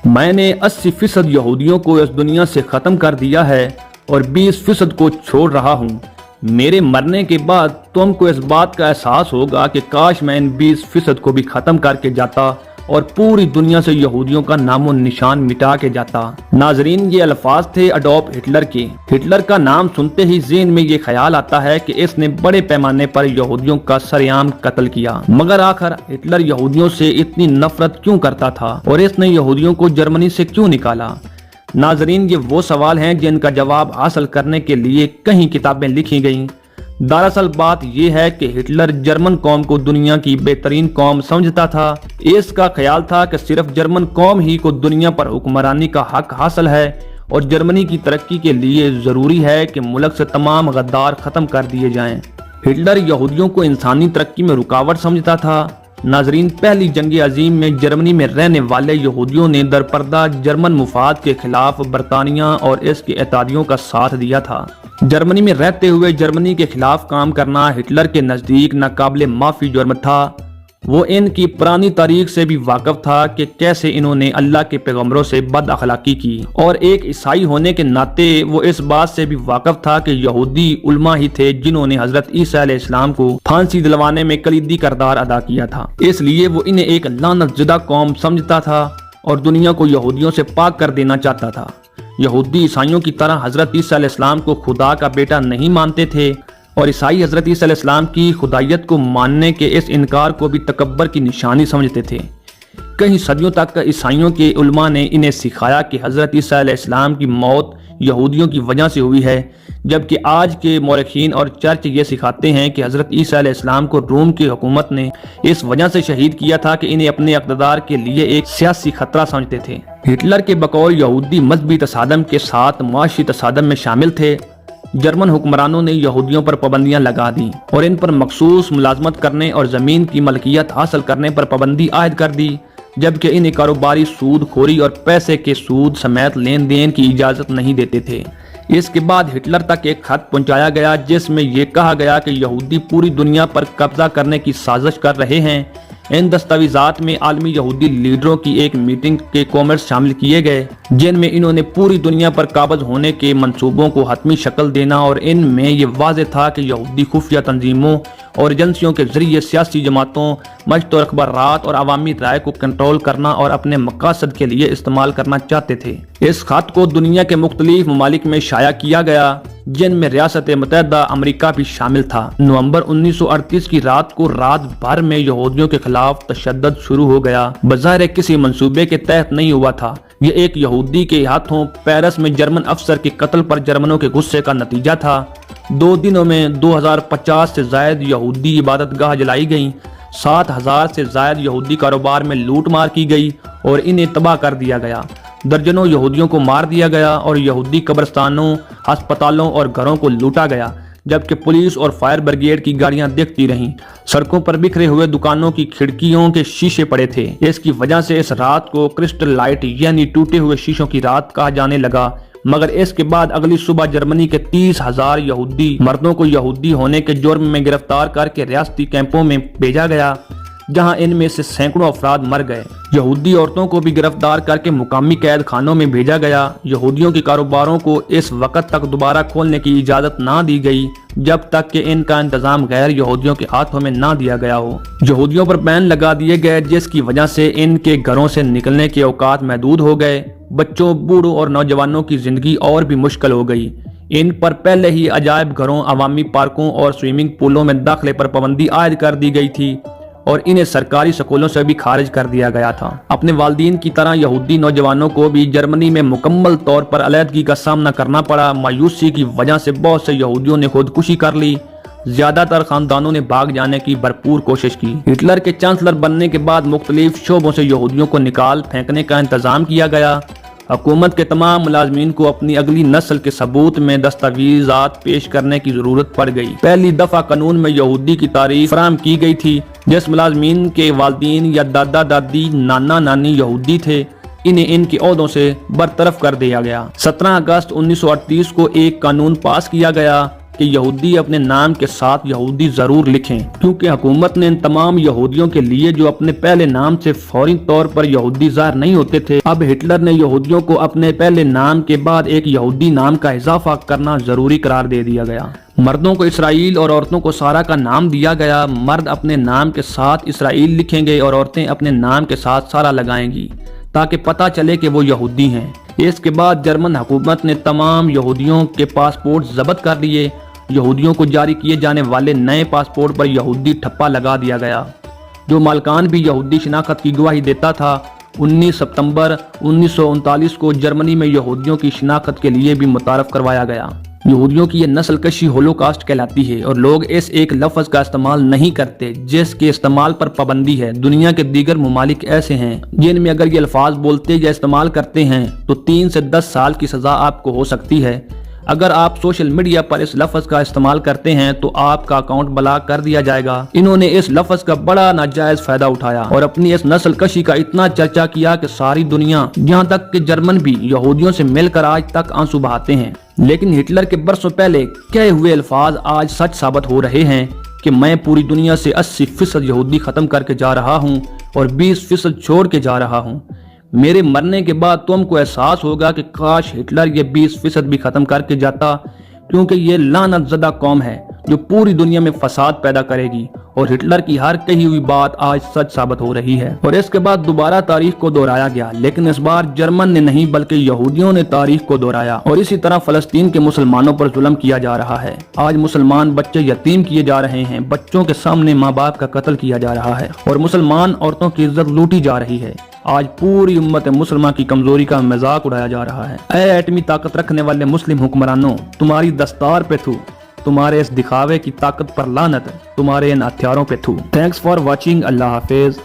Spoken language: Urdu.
میں نے 80% یہودیوں کو اس دنیا سے ختم کر دیا ہے اور 20% کو چھوڑ رہا ہوں۔ میرے مرنے کے بعد تم کو اس بات کا احساس ہوگا کہ کاش میں ان 20% کو بھی ختم کر کے جاتا اور پوری دنیا سے یہودیوں کا نام و نشان مٹا کے جاتا۔ ناظرین، یہ الفاظ تھے اڈولف ہٹلر کے۔ ہٹلر کا نام سنتے ہی ذہن میں یہ خیال آتا ہے کہ اس نے بڑے پیمانے پر یہودیوں کا سرعام قتل کیا، مگر آخر ہٹلر یہودیوں سے اتنی نفرت کیوں کرتا تھا اور اس نے یہودیوں کو جرمنی سے کیوں نکالا؟ ناظرین، یہ وہ سوال ہیں جن کا جواب حاصل کرنے کے لیے کئی کتابیں لکھی گئیں۔ دراصل بات یہ ہے کہ ہٹلر جرمن قوم کو دنیا کی بہترین قوم سمجھتا تھا۔ اس کا خیال تھا کہ صرف جرمن قوم ہی کو دنیا پر حکمرانی کا حق حاصل ہے اور جرمنی کی ترقی کے لیے ضروری ہے کہ ملک سے تمام غدار ختم کر دیے جائیں۔ ہٹلر یہودیوں کو انسانی ترقی میں رکاوٹ سمجھتا تھا۔ ناظرین، پہلی جنگ عظیم میں جرمنی میں رہنے والے یہودیوں نے درپردہ جرمن مفاد کے خلاف برطانیہ اور اس کے اتحادیوں کا ساتھ دیا تھا۔ جرمنی میں رہتے ہوئے جرمنی کے خلاف کام کرنا ہٹلر کے نزدیک ناقابل معافی جرم تھا۔ وہ ان کی پرانی تاریخ سے بھی واقف تھا کہ کیسے انہوں نے اللہ کے پیغمبروں سے بد اخلاقی کی، اور ایک عیسائی ہونے کے ناطے وہ اس بات سے بھی واقف تھا کہ یہودی علماء ہی تھے جنہوں نے حضرت عیسیٰ علیہ السلام کو پھانسی دلوانے میں کلیدی کردار ادا کیا تھا۔ اس لیے وہ انہیں ایک لعنت زدہ قوم سمجھتا تھا اور دنیا کو یہودیوں سے پاک کر دینا چاہتا تھا۔ یہودی عیسائیوں کی طرح حضرت عیسیٰ علیہ السلام کو خدا کا بیٹا نہیں مانتے تھے، اور عیسائی حضرت عیسیٰ علیہ السلام کی خدائیت کو ماننے کے اس انکار کو بھی تکبر کی نشانی سمجھتے تھے۔ کئی صدیوں تک عیسائیوں کے علماء نے انہیں سکھایا کہ حضرت عیسیٰ علیہ السلام کی موت یہودیوں کی وجہ سے ہوئی ہے، جبکہ آج کے مورخین اور چرچ یہ سکھاتے ہیں کہ حضرت عیسیٰ علیہ السلام کو روم کی حکومت نے اس وجہ سے شہید کیا تھا کہ انہیں اپنے اقتدار کے لیے ایک سیاسی خطرہ سمجھتے تھے۔ ہٹلر کے بقول یہودی مذہبی تصادم کے ساتھ معاشی تصادم میں شامل تھے۔ جرمن حکمرانوں نے یہودیوں پر پابندیاں لگا دیں اور ان پر مخصوص ملازمت کرنے اور زمین کی ملکیت حاصل کرنے پر پابندی عائد کر دی، جبکہ انہیں کاروباری سود خوری اور پیسے کے سود سمیت لین دین کی اجازت نہیں دیتے تھے۔ اس کے بعد ہٹلر تک ایک خط پہنچایا گیا جس میں یہ کہا گیا کہ یہودی پوری دنیا پر قبضہ کرنے کی سازش کر رہے ہیں۔ ان دستاویزات میں عالمی یہودی لیڈروں کی ایک میٹنگ کے کومنٹس شامل کیے گئے، جن میں انہوں نے پوری دنیا پر قابض ہونے کے منصوبوں کو حتمی شکل دینا، اور ان میں یہ واضح تھا کہ یہودی خفیہ تنظیموں اور ایجنسیوں کے ذریعے سیاسی جماعتوں، مشت اور اخبارات اور عوامی رائے کو کنٹرول کرنا اور اپنے مقاصد کے لیے استعمال کرنا چاہتے تھے۔ اس خط کو دنیا کے مختلف ممالک میں شائع کیا گیا، جن میں ریاست متحدہ امریکہ بھی شامل تھا۔ نومبر 1938 کی رات کو رات بھر میں یہودیوں کے خلاف تشدد شروع ہو گیا۔ بظاہر کسی منصوبے کے تحت نہیں ہوا تھا، یہ ایک یہودی کے ہاتھوں پیرس میں جرمن افسر کے قتل پر جرمنوں کے غصے کا نتیجہ تھا۔ 2 دنوں میں 2050 سے زائد یہودی عبادت گاہ جلائی گئیں، 7000 سے زائد یہودی کاروبار میں لوٹ مار کی گئی اور انہیں تباہ کر دیا گیا۔ درجنوں یہودیوں کو مار دیا گیا اور یہودی قبرستانوں، ہسپتالوں اور گھروں کو لوٹا گیا، جبکہ پولیس اور فائر بریگیڈ کی گاڑیاں دیکھتی رہیں۔ سڑکوں پر بکھرے ہوئے دکانوں کی کھڑکیوں کے شیشے پڑے تھے۔ اس کی وجہ سے اس رات کو کرسٹل لائٹ یعنی ٹوٹے ہوئے شیشوں کی رات کہا جانے لگا، مگر اس کے بعد اگلی صبح جرمنی کے 30,000 یہودی مردوں کو یہودی ہونے کے جرم میں گرفتار کر کے ریاستی کیمپوں میں بھیجا گیا، جہاں ان میں سے سینکڑوں افراد مر گئے۔ یہودی عورتوں کو بھی گرفتار کر کے مقامی قید خانوں میں بھیجا گیا۔ یہودیوں کے کاروباروں کو اس وقت تک دوبارہ کھولنے کی اجازت نہ دی گئی جب تک کہ ان کا انتظام غیر یہودیوں کے ہاتھوں میں نہ دیا گیا ہو۔ یہودیوں پر بین لگا دیے گئے، جس کی وجہ سے ان کے گھروں سے نکلنے کے اوقات محدود ہو گئے۔ بچوں، بوڑھوں اور نوجوانوں کی زندگی اور بھی مشکل ہو گئی۔ ان پر پہلے ہی عجائب گھروں، عوامی پارکوں اور سوئمنگ پولوں میں داخلے پر پابندی عائد کر دی گئی تھی اور انہیں سرکاری سکولوں سے بھی خارج کر دیا گیا تھا۔ اپنے والدین کی طرح یہودی نوجوانوں کو بھی جرمنی میں مکمل طور پر علیحدگی کا سامنا کرنا پڑا۔ مایوسی کی وجہ سے بہت سے یہودیوں نے خودکشی کر لی۔ زیادہ تر خاندانوں نے بھاگ جانے کی بھرپور کوشش کی۔ ہٹلر کے چانسلر بننے کے بعد مختلف شعبوں سے یہودیوں کو نکال پھینکنے کا انتظام کیا گیا۔ حکومت کے تمام ملازمین کو اپنی اگلی نسل کے ثبوت میں دستاویزات پیش کرنے کی ضرورت پڑ گئی۔ پہلی دفعہ قانون میں یہودی کی تعریف فراہم کی گئی تھی۔ جس ملازمین کے والدین یا دادا دادی، نانا نانی یہودی تھے، انہیں ان کے عہدوں سے برطرف کر دیا گیا۔ 17 اگست 1938 کو ایک قانون پاس کیا گیا کہ یہودی اپنے نام کے ساتھ یہودی ضرور لکھیں، کیونکہ حکومت نے ان تمام یہودیوں کے لیے جو اپنے پہلے نام سے فوری طور پر یہودی ظاہر نہیں ہوتے تھے، اب ہٹلر نے یہودیوں کو اپنے پہلے نام کے بعد ایک یہودی نام کا اضافہ کرنا ضروری قرار دے دیا گیا۔ مردوں کو اسرائیل اور عورتوں کو سارا کا نام دیا گیا۔ مرد اپنے نام کے ساتھ اسرائیل لکھیں گے اور عورتیں اپنے نام کے ساتھ سارا لگائیں گی تاکہ پتہ چلے کہ وہ یہودی ہیں۔ اس کے بعد جرمن حکومت نے تمام یہودیوں کے پاسپورٹ ضبط کر لیے۔ یہودیوں کو جاری کیے جانے والے نئے پاسپورٹ پر یہودی ٹھپا لگا دیا گیا۔ جو مالکان بھی یہودی شناخت کی گواہی دیتا تھا، 19 ستمبر 1939 کو جرمنی میں یہودیوں کی شناخت کے لیے بھی متعارف کروایا گیا۔ یہودیوں کی یہ نسل کشی ہولوکاسٹ کہلاتی ہے اور لوگ اس ایک لفظ کا استعمال نہیں کرتے جس کے استعمال پر پابندی ہے۔ دنیا کے دیگر ممالک ایسے ہیں جن میں اگر یہ الفاظ بولتے یا استعمال کرتے ہیں تو 3 سے 10 سال کی سزا آپ کو ہو سکتی ہے۔ اگر آپ سوشل میڈیا پر اس لفظ کا استعمال کرتے ہیں تو آپ کا اکاؤنٹ بلاک کر دیا جائے گا۔ انہوں نے اس لفظ کا بڑا ناجائز فائدہ اٹھایا اور اپنی اس نسل کشی کا اتنا چرچا کیا کہ ساری دنیا، یہاں تک کہ جرمن بھی یہودیوں سے مل کر آج تک آنسو بہاتے ہیں۔ لیکن ہٹلر کے برسوں پہلے کہے ہوئے الفاظ آج سچ ثابت ہو رہے ہیں کہ میں پوری دنیا سے 80% یہودی ختم کر کے جا رہا ہوں اور 20% چھوڑ کے جا رہا ہوں۔ میرے مرنے کے بعد تم کو احساس ہوگا کہ کاش ہٹلر یہ 20% بھی ختم کر کے جاتا، کیونکہ یہ لعنت زدہ قوم ہے جو پوری دنیا میں فساد پیدا کرے گی، اور ہٹلر کی ہر کہی ہوئی بات آج سچ ثابت ہو رہی ہے۔ اور اس کے بعد دوبارہ تاریخ کو دہرایا گیا، لیکن اس بار جرمن نے نہیں بلکہ یہودیوں نے تاریخ کو دہرایا۔ اور اسی طرح فلسطین کے مسلمانوں پر ظلم کیا جا رہا ہے۔ آج مسلمان بچے یتیم کیے جا رہے ہیں، بچوں کے سامنے ماں باپ کا قتل کیا جا رہا ہے، اور مسلمان عورتوں کی عزت لوٹی جا رہی ہے۔ آج پوری امت مسلمہ کی کمزوری کا مذاق اڑایا جا رہا ہے۔ اے ایٹمی طاقت رکھنے والے مسلم حکمرانوں، تمہاری دستار پہ تھو، تمہارے اس دکھاوے کی طاقت پر لعنت، تمہارے ان ہتھیاروں پہ تھو۔ Thanks for watching. اللہ حافظ۔